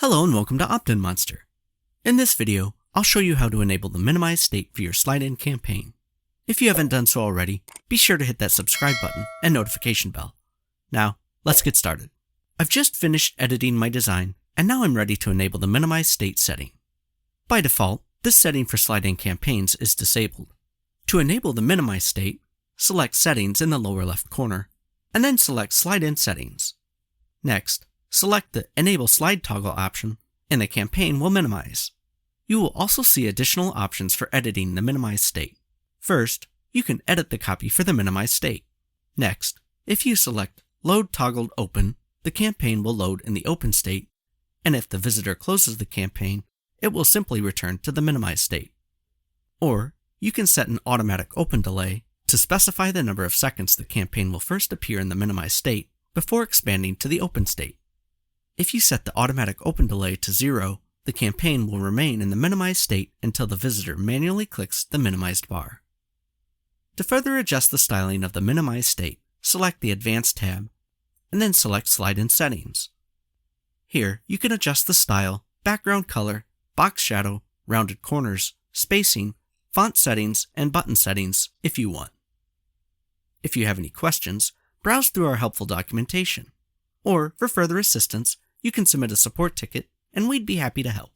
Hello and welcome to OptinMonster. In this video, I'll show you how to enable the minimize state for your slide-in campaign. If you haven't done so already, be sure to hit that subscribe button and notification bell. Now, let's get started. I've just finished editing my design, and now I'm ready to enable the minimize state setting. By default, this setting for slide-in campaigns is disabled. To enable the minimize state, select Settings in the lower left corner, and then select Slide-in Settings. Next, select the Enable Slide Toggle option, and the campaign will minimize. You will also see additional options for editing the minimize state. First, you can edit the copy for the minimize state. Next, if you select Load Toggled Open, the campaign will load in the open state, and if the visitor closes the campaign, it will simply return to the minimize state. Or, you can set an automatic open delay to specify the number of seconds the campaign will first appear in the minimize state before expanding to the open state. If you set the automatic open delay to 0, the campaign will remain in the minimized state until the visitor manually clicks the minimized bar. To further adjust the styling of the minimized state, select the Advanced tab, and then select Slide-in Settings. Here, you can adjust the style, background color, box shadow, rounded corners, spacing, font settings, and button settings if you want. If you have any questions, browse through our helpful documentation. Or, for further assistance, you can submit a support ticket, and we'd be happy to help.